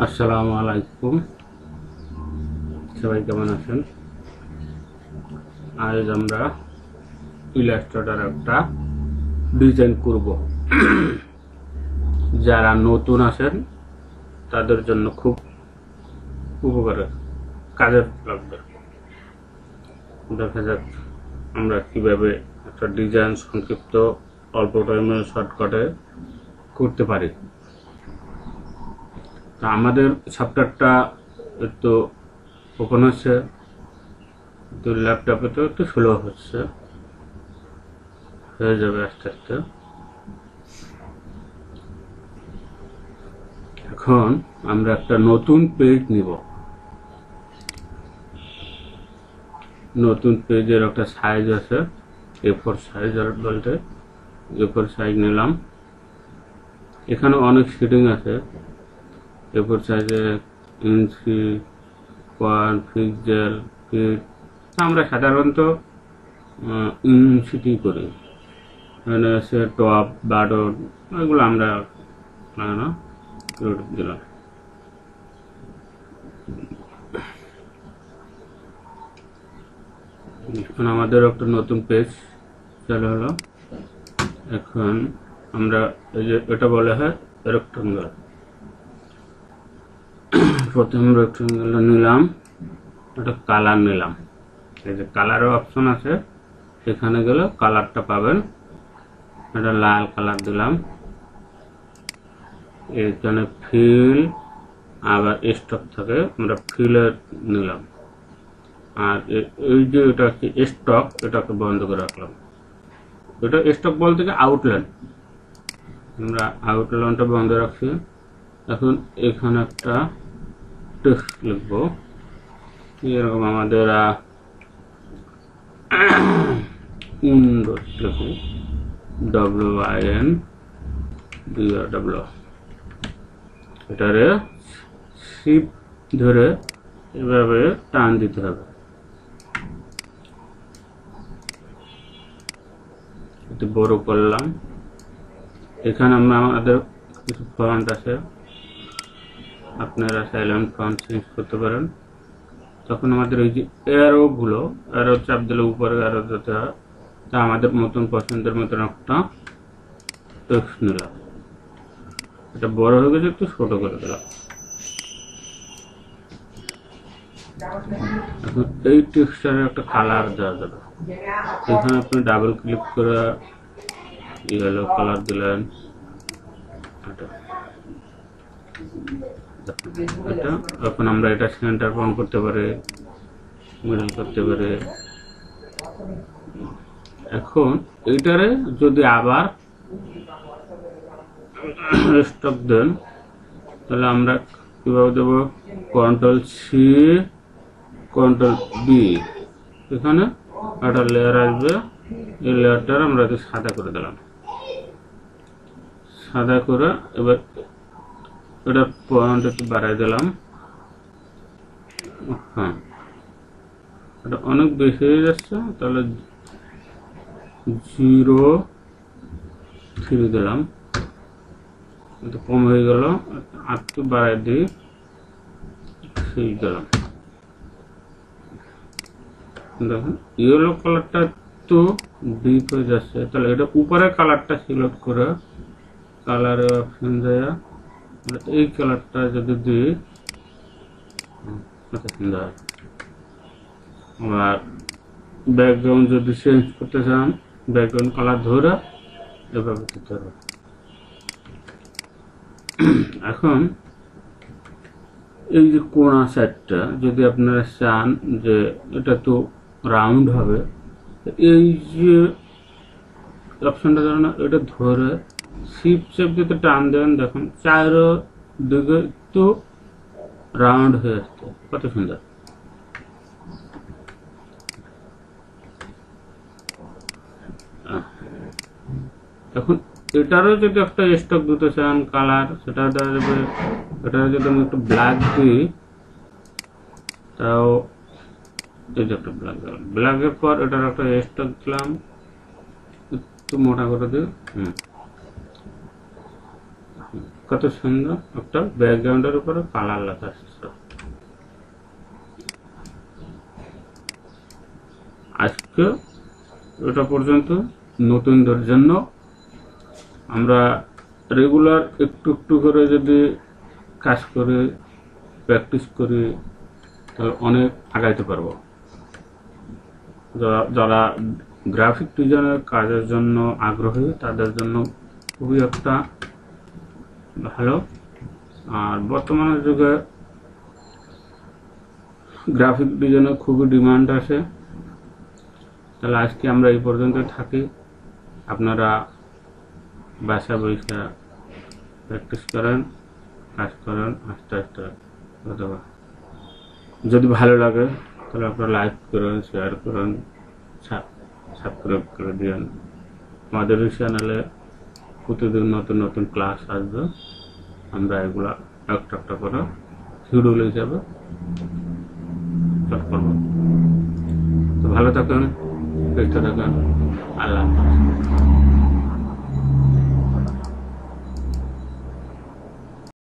আসসালামু আলাইকুম, সবাই কেমন আছেন? আজ আমরা ইলাস্ট্রেটর একটা ডিজাইন করব। যারা নতুন আছেন তাদের জন্য খুব উপকারের কাজে লাগবে। দেখা যাক আমরা কিভাবে একটা ডিজাইন সংক্ষিপ্ত অল্প টাইমে শর্টকাটে করতে পারি। তা আমাদের সফটওয়্যারটা একটু ওপেন হচ্ছে, তো ল্যাপটপে তো একটু স্লো হচ্ছে, হয়ে যাবে আস্তে আস্তে। এখন আমরা একটা নতুন পেজ নিব। নতুন পেজের একটা সাইজ আছে, A4 সাইজ বলতে A4 সাইজ নিলাম। এখানে অনেক শেডিং আছে। A4 সাইজে ইঞ্চি, পয়েন্ট, পিক্সেল, ফিট। আমরা সাধারণত ইঞ্চিটি করি। এখানে আছে টপ, বাটন, এগুলো আমরা না দিলাম। এখন আমাদের একটা নতুন পেজ চালু হলো। এখন আমরা এই যে এটা বলা হয় রেক্টাঙ্গেল। প্রথম রেক্টাঙ্গেল নিলাম, এটা কালার নিলাম। এই যে কালারের অপশন আছে, সেখানে গেলে কালারটা পাবেন। এটা লাল কালার দিলাম। এখানে ফিল আবার স্টক থাকে, আমরা ফিলের নিলাম। আর এই যে এটা হচ্ছে স্টক, এটাকে বন্ধ করে রাখলাম। এটা স্টক বলতে কি আউটলাইন, আমরা আউটলাইনটা বন্ধ রাখছি। এখন এখানে একটা টেক্সট লিখব, এরকম আমাদের উইন্ডোজ লিখি, WINDOW। এটারে শিপ ধরে এভাবে টান দিতে হবে। একটু বড় করলাম। এখানে আমাদের কিছু ফন্ট আছে, আপনারা সাইলেন্ট ফন্ট চেঞ্জ করতে পারেন। তখন আমাদের ওই যে অ্যারো চাপ দিলে উপরে অ্যারো যেতে হয়। তা আমাদের মতন পছন্দের মতন একটা টেক্সট নিলাম। এটা বড় হয়ে গেছে, একটু ছোট করে দিলাম। এখন এই টেক্সচারে একটা কালার দেওয়া যাবে। এখানে আপনি ডাবল ক্লিক করে ইয়েলো কালার দিলেন। এটা এখন আমরা এটা সেন্টার পয়েন্ট করতে পারি, মিডল করতে পারি। এখন এইটারে যদি আবার স্টক দেন, তাহলে আমরা কিভাবে দেবো? Ctrl+C, Ctrl+B। এখানে একটা লেয়ার আসবে, এই লেয়ারটার আমরা সাদা করে দিলাম। সাদা করে এবার এটা পয়েন্ট একটু বাড়াই দিলাম। হ্যাঁ, এটা অনেক বেশি হয়ে যাচ্ছে, তাহলে 0.3 দিলাম। একটু কম হয়ে গেল, একটু বাড়াই দিই, 6 দিলাম। দেখুন ইয়েলো কালারটা একটু ডিপ হয়ে যাচ্ছে, তাহলে এটা উপরের কালারটা সিলেক্ট করে কালারের অপশন যায়, এই কালারটা যদি দিই সুন্দর। আর ব্যাকগ্রাউন্ড যদি চেঞ্জ করতে চান, ব্যাকগ্রাউন্ড কালার ধরে এভাবে দিতে হবে। এখন এই যে কোণা সাইডটা যদি আপনারা চান যে এটা তো রাউন্ড হবে, এই যে অপশনটা ধরেন এটা ধরে শিফট যদি টান দেন, দেখুন চারো দিকে একটু রাউন্ড হয়ে আসছে, কত সুন্দর। এখন এটারও যদি একটা স্টক দিতে চান কালার, সেটা দেওয়া যাবে। এটা যদি আমি একটু ব্ল্যাক দিই, তাও এই যে একটা ব্ল্যাকের পর এটার একটা স্টক দিলাম, একটু মোটা করে দিই। কত সুন্দর একটা ব্যাকগ্রাউন্ডের উপরে কালার লেখা আসছে। আজকে এটা পর্যন্ত। নতুনদের জন্য আমরা রেগুলার একটু একটু করে যদি কাজ করে প্র্যাকটিস করি তাহলে অনেক আগাইতে পারবো। যারা গ্রাফিক ডিজাইনের কাজের জন্য আগ্রহী তাদের জন্য খুবই একটা ভালো। আর বর্তমানের যুগে গ্রাফিক ডিজাইনের খুবই ডিমান্ড আছে। তাহলে আজকে আমরা এই পর্যন্ত থাকি। আপনারা বাসা বৈশা প্র্যাকটিস করেন, কাজ করেন, আস্তে আস্তে অথবা যদি ভালো লাগে তাহলে আপনারা লাইক করেন, শেয়ার করেন, সাবস্ক্রাইব করে দিন। আমাদের এই চ্যানেলে প্রতিদিন নতুন নতুন ক্লাস আসবে। আমরা এগুলা একটা একটা করে শিডিউল হিসাবে করবো। তো ভালো থাকেন, সুস্থ থাকেন। আল্লাহ হাফেজ।